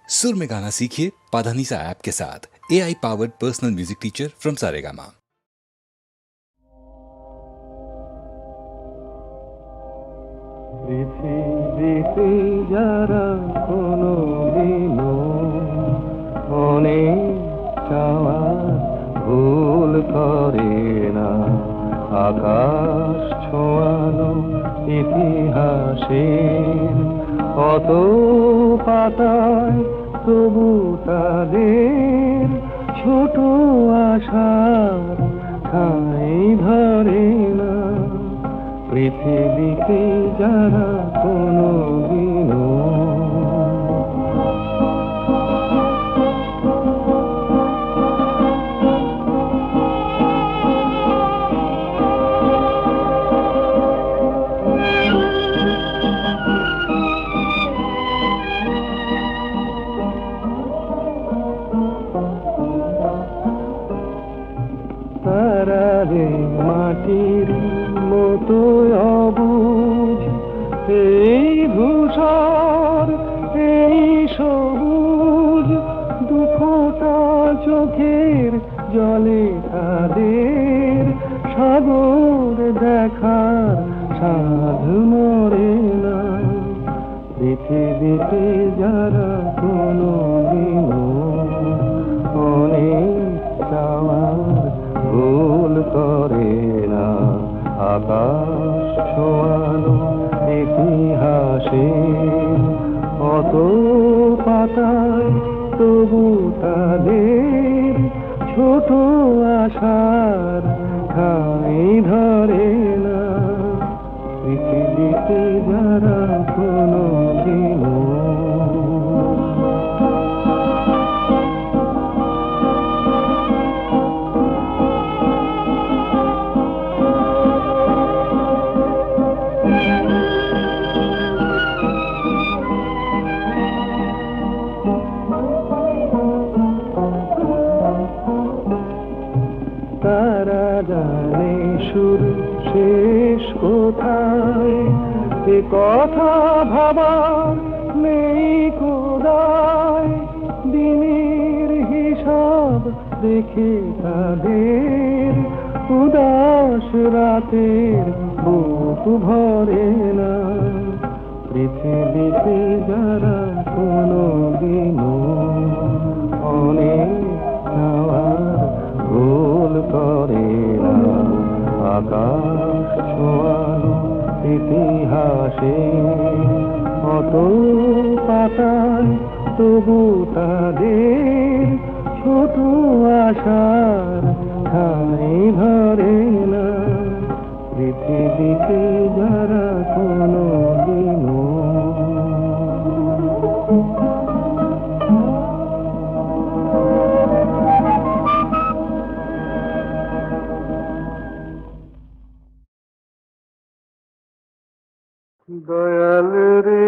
सुर में गाना सीखिए पाधानीसा ऐप के साथ। AI powered personal music teacher from Saregama. পৃথিবীতে যারা কোনোদিনও অনেক চাওয়ার ভুল করে না, আকাশ ছোঁয়ানো ইতিহাসের কত পাতায় তবু তাদের ছোট আশার ঠাঁই ধরে না। পৃথিবীতে যারা কোনোদিনও তারারে মাটির মতো অবুঝ, এই ধূসর এই সবুজ, দুফোঁটা চোখের জলে তাদের সাগর দেখার সাধ মরে না। পৃথিবীতে যারা কোনোদিনও অনেক চাওয়ার ভুল করে না, আকাশ ছোঁয়ানো ইতিহাসে অত পাতায় তবু তাদের ছোট আশার ঠাঁই ধরে না। পৃথিবীতে যারা কোনোদিনও তারা জানে শুরু শেষ কোথায়, এ কথা ভাবার নেই কোদায়। দিনের হিসাব দেখে তাদের উদাস রাতের বুক ভরে না। পৃথিবীতে যারা কোনোদিনও অনেক চাওয়ার ভুল করে না, আকাশ ছোঁয়ানো ইতিহাসে অত পাতায় তবু তাদের ছোট আশার ঠাঁই ধরে না। পৃথিবীতে যারা কোনোদিনও দয়াল রে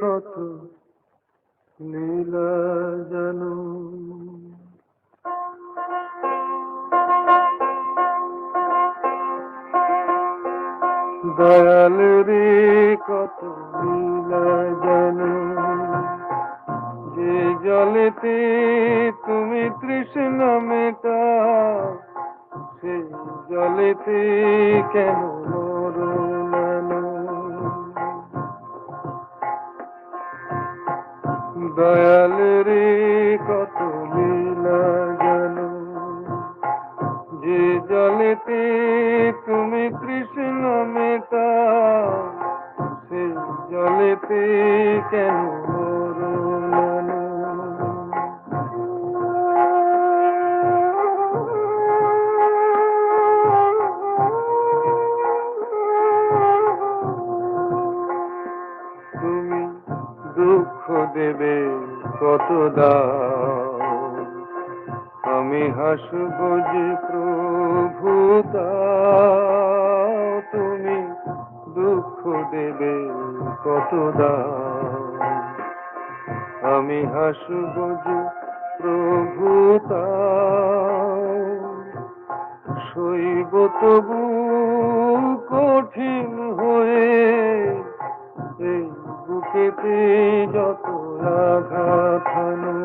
কত লীলা জানো, দয়াল রে কত লীলা জানো, যে জলেতে তুমি তৃষ্ণা মেটাও সেই জলেতে কেন মরো নানো। দয়াল রে কত লীলা জানো, যে জলেতে তুমি তৃষ্ণা মেটাও সেই জলেতে কেন মরো নানো। তুমি দুঃখ দেবে কত দাও, আমি হাসব যে প্রভু দাও। তুমি দুঃখ দেবে কত দাও, আমি হাসব যে প্রভু দাও। সইব তবু কঠিন হয়ে এই বুকেতে যত আঘাত হানো।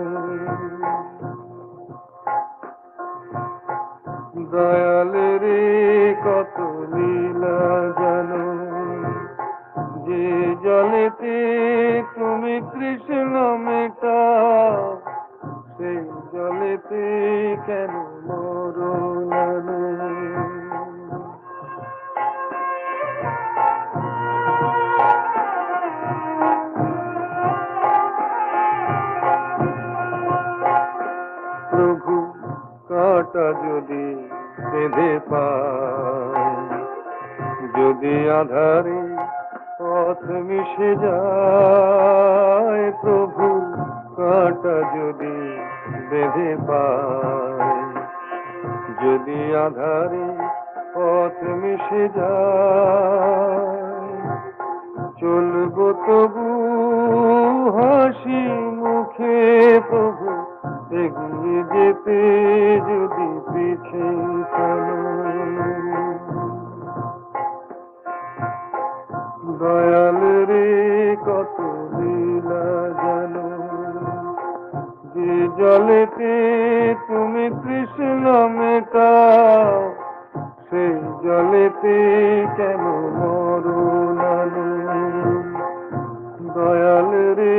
দয়ালের কত লীলা জানো, যে জলেতে তুমি তৃষ্ণ মেটাও, সেই জলেতে কেন মরণ আনো? প্রভু কাঁটা যদি বেঁধে পায়, যদি আধারে পথ মিশে যায়, প্রভু কাঁটা যদি বেঁধে পায়, যদি আধারে পথ মিশে যায়, চলবো তবু হাসি মুখে প্রভু, এগিয়ে যেতে যদি পিছে টানো। দয়াল রে কত লীলা জানো, যে জলেতে তুমি তৃষ্ণ মেটাও, সেই জলেতে কেন মরণ আনো? দয়াল রে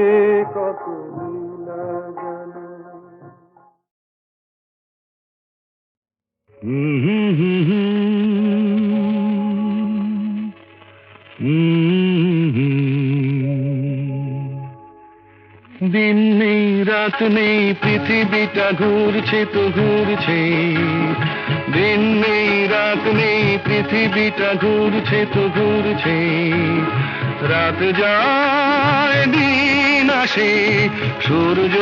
কত লীলা জানো। দিন নেই রাত নেই পৃথিবীটা ঘুরছে তো ঘুরছে, দিন নেই রাত নেই পৃথিবীটা ঘুরছে তো ঘুরছে, রাত যায় দিন আসে, সূর্য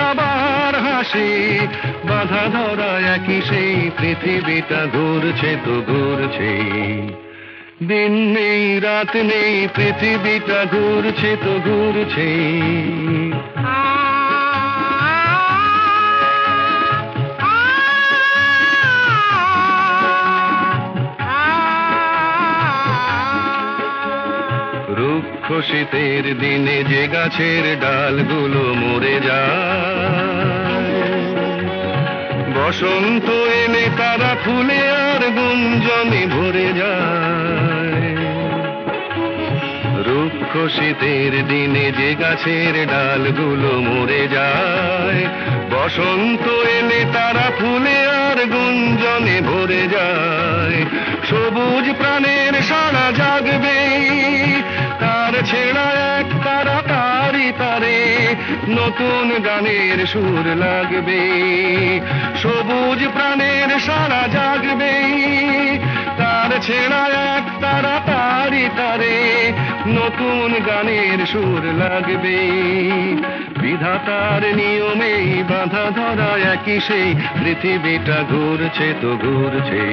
আবার হাসে, বাধা ধরা একই সেই পৃথিবীটা ঘুরছে তো ঘুরছে। দিন নেই রাত নেই পৃথিবীটা ঘুরছে তো ঘুরছে। রুক্ষ শীতের দিনে যে গাছের ডালগুলো মরে যায়, বসন্ত এলে তারা ফুলে আর গুঞ্জনে ভরে যায়। রুক্ষ শীতের দিনে যে গাছের ডালগুলো মরে যায়, বসন্ত এলে তারা ফুলে আর গুঞ্জনে ভরে যায়। সবুজ প্রাণের সাড়া জাগবে, তার ছেঁড়া এক তারা তারি তারে নতুন গানের সুর লাগবে। সবুজ প্রাণের সাড়া জাগবে, তার ছেঁড়া এক তারা তারি তারে নতুন গানের সুর লাগবে। বিধাতার নিয়মেই বাঁধা ধরা একই সেই পৃথিবীটা ঘুরছে তো ঘুরছে।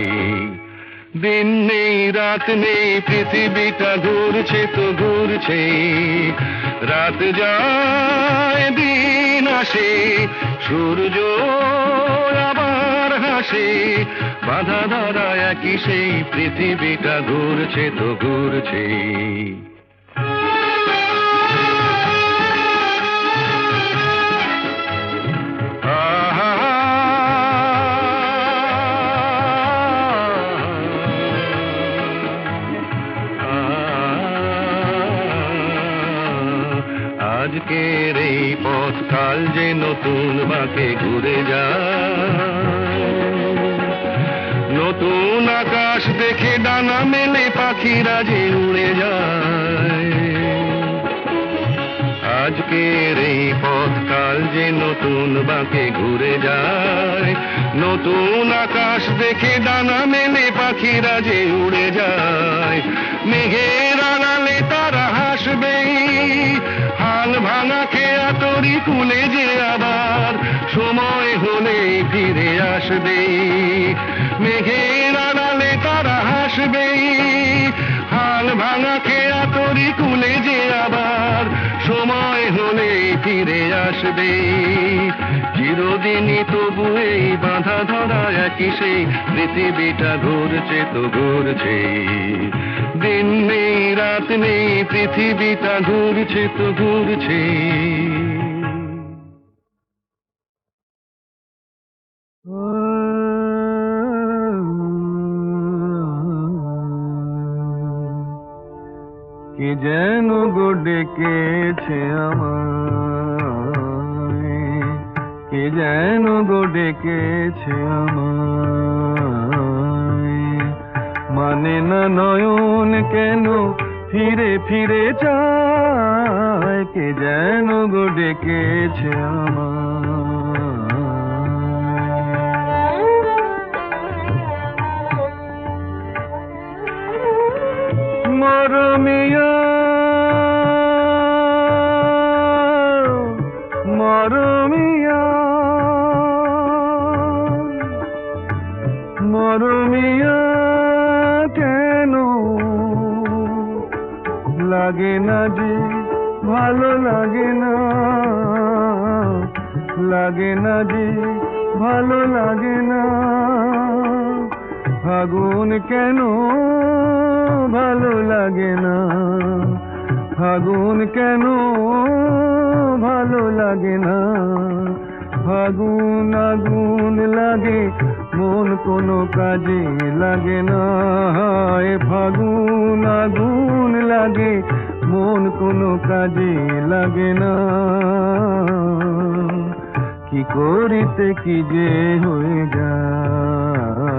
দিন নেই রাত নেই পৃথিবীটা ঘুরছে তো ঘুরছে, রাত যায় দিন আসে, সূর্য আবার হাসে, বাধা ধরা একই সেই পৃথিবীটা ঘুরছে তো ঘুরছে। আজকের এই পথ কাল যে নতুন বাঁকে ঘুরে যায়, নতুন আকাশ দেখে ডানা মেলে পাখিরা যে উড়ে যায়। আজকের এই পথ কাল যে নতুন বাঁকে ঘুরে যায়, নতুন আকাশ দেখে ডানা মেলে পাখিরা যে উড়ে যায়। মেঘের আড়ালে তারা হাসবে, হাল ভাঙা খেয়া তরি কুলে যে আবার সময় হলে ফিরে আসবে। মেঘের আড়ালে তারা হাসবে, হাল ভাঙা খেয়া তরি কুলে যে আবার সময় হলে ফিরে আসবে। চিরদিনই তবু এই বাঁধা ধরা একই সেই পৃথিবীটা ঘুরছে তো ঘুরছে। দিন নেই রাত নেই পৃথিবীটা ঘুরছে তো ঘুরছে। কে যেন গো ডেকেছে আমায়, কে যেন গো ডেকেছে আমায়, মানে না নয়ন কেন ফিরে ফিরে যায়, কে যেন গো ডেকেছে আমায়। মরমিয়া মরমিয়া মরমিয়া কেন লাগে না যে ভালো লাগে না, লাগে না যে ভালো লাগে না, ফাগুন কেন ভালো লাগে না, ফাগুন কেন ভালো লাগে না, ফাগুন আগুন লাগে মন কোনো কাজে লাগে না, এ ফাগুন আগুন লাগে মন কোনো কাজে লাগে না, কি করিতে কি যে হয়ে যায়,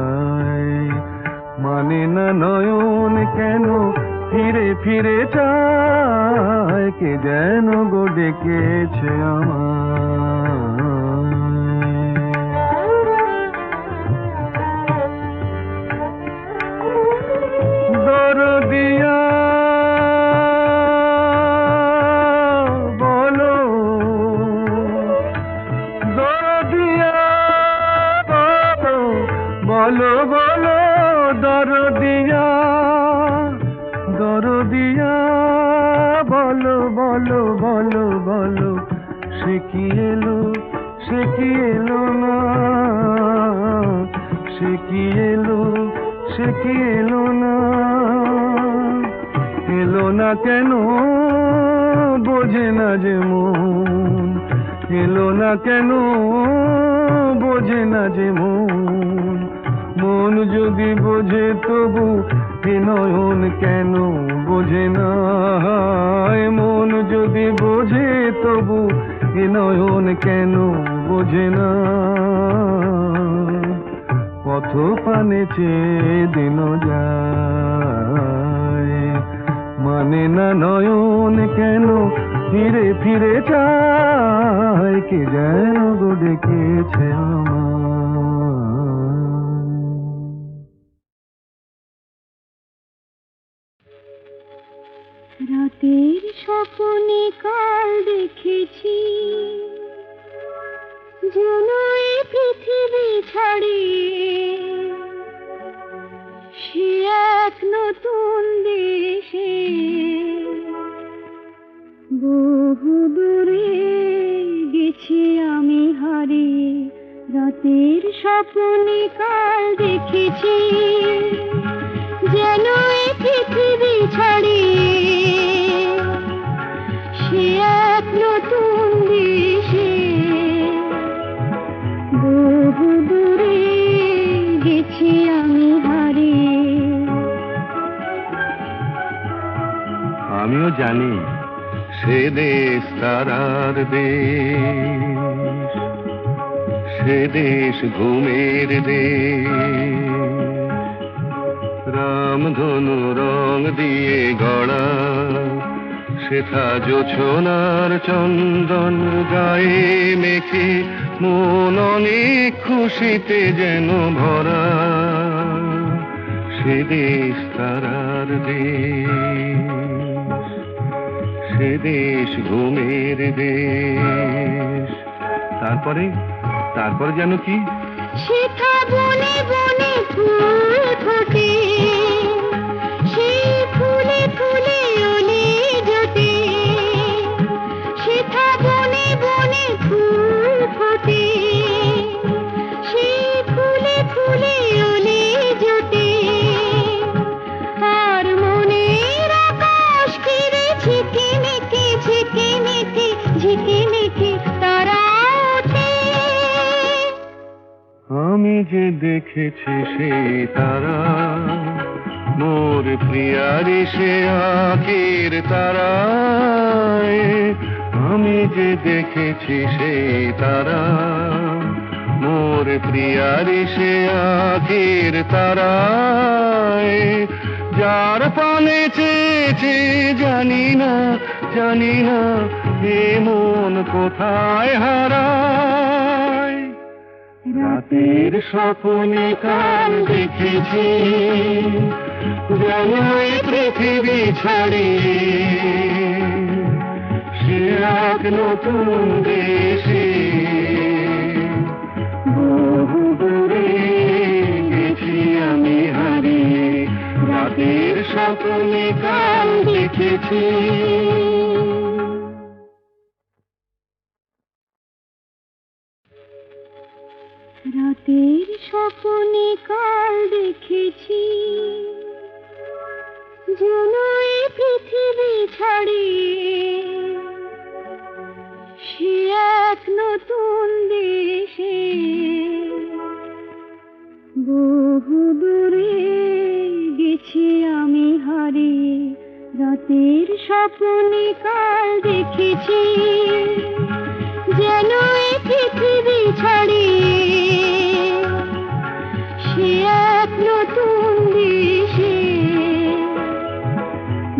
মানে না নয়ন কেন ফিরে ফিরে চায়, কে যেন গো ডেকেছে আমায়। দরদিয়া বলো, দরদিয়া বলো বলো, দরদিয়া দরদিয়া বলো বলো বলো বলো, সে কি এলো সে কি এলো না, সে কি এলো সে কি এলো না, এলো না কেন বোঝে না যে মন, এলো না কেন বোঝে না যে মন, মন যদি বোঝে তবু এ নয়ন কেন বোঝে না, মন যদি বোঝে তবু এ নয়ন কেন বোঝে না, পথ পানে চেয়ে দিন যায়, মানে না নয়ন কেন ফিরে ফিরে চায়, কে যেন গো ডেকেছে আমায়। রাতের স্বপ্নে কাল দেখেছি, যেন এই পৃথিবী ছাড়িয়ে সে এক নতুন দেশে, বহু দূরে গেছি আমি হারিয়ে। রাতের স্বপ্নে কাল দেখেছি, যেন এই পৃথিবী ছাড়িয়ে সে এক নতুন দেশে, বহু দূরে গেছি আমি হারিয়ে। আমিও জানি সে দেশ তারার দেশ, সে দেশ ঘুমের দেশ, রামধনু রং দিয়ে গড়া সেথা জোছনার চন্দন গায়ে মেখে মন অনেক খুশিতে যেন ভরা, সে দেশ তারার দেশ, সে দেশ ঘুমের দেশ। তারপরে তারপরে যেন কি সেথা বনে বনে ফুল ফোটে, সেই ফুলে ফুলে ওলে জোটে, সেথা বনে বনে ফুল ফোটে, সেই ফুলে ফুলে ওলে জোটে, আর মনে দেখেছি সেই তারা, মোর প্রিয়ারি সে আঁখির তারায়। আমি যে দেখেছি সেই তারা, মোর প্রিয়ারি সে আঁখির তারায়। যার পানে চেয়েছে জানি না, জানি না এ মন কোথায় হারায়। রাতের স্বপ্নে কাল দেখেছি, যেন এই পৃথিবী ছাড়িয়ে সে এক নতুন দেশে। বহু দূরে গেছি আমি হারিয়ে, রাতের স্বপ্নে কাল দেখেছি। রাতের স্বপ্নে কাল দেখেছি, যেন এই পৃথিবী ছাড়িয়ে সে এক নতুন দেশে। বহু দূরে গেছি আমি হারিয়ে, রাতের স্বপ্নে কাল দেখেছি, যেন এই পৃথিবী ছাড়িয়ে সে এক নতুন দেশে।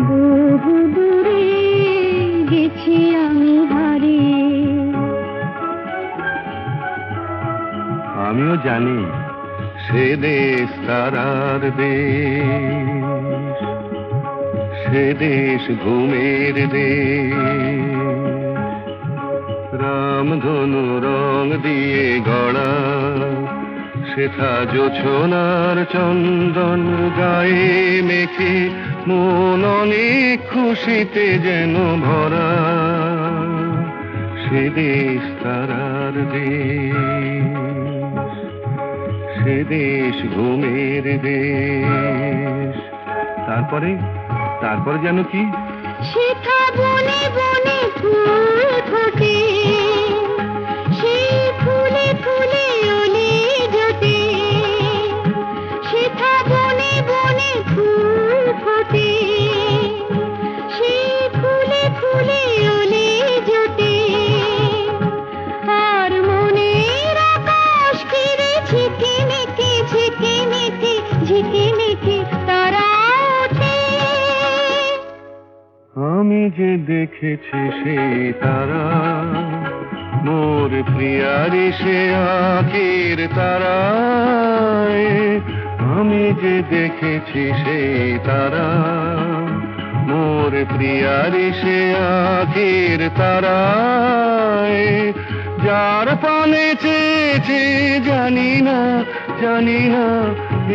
বহু দূরে গেছি আমি হারিয়ে। আমিও জানি সে দেশ তারার দেশ, সে দেশ ঘুমের দেশ। রামধনু রং দিয়ে গড়া সেথা জোছনার চন্দন গায়ে মেখে, মন অনেক খুশিতে যেন ভরা। সে দেশ তারার দেশ, সে দেশ ঘুমের দেশ। তারপরে তারপরে যেন কি সেথা বনে বনে ফুল ফোটে, সেই ফুলে ফুলে ওলে জোটে। সেথা বনে বনে ফুল ফোটে, সেই ফুলে ফুলে ওলে জোটে। আর মনের আকাশ ঘিরে ঝিকিমিকি ঝিকিমিকি ঝিকিমিকি তারা ওঠে। আমি যে দেখেছি সেই তারা, মোর প্রিয়ারি সে আঁখির তারায়। আমি যে দেখেছি সেই তারা, মোর প্রিয়ারি সে আঁখির তারায়। যার পানে চেয়েছে জানি না, জানি না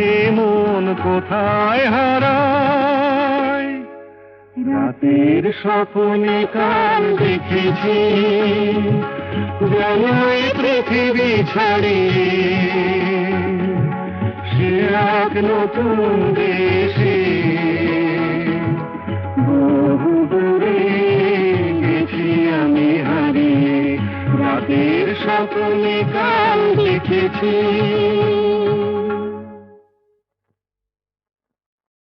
এ মন কোথায় হারায়। রাতের স্বপ্নে কাল দেখেছি, যেন এই পৃথিবী ছাড়িয়ে সে এক নতুন দেশে।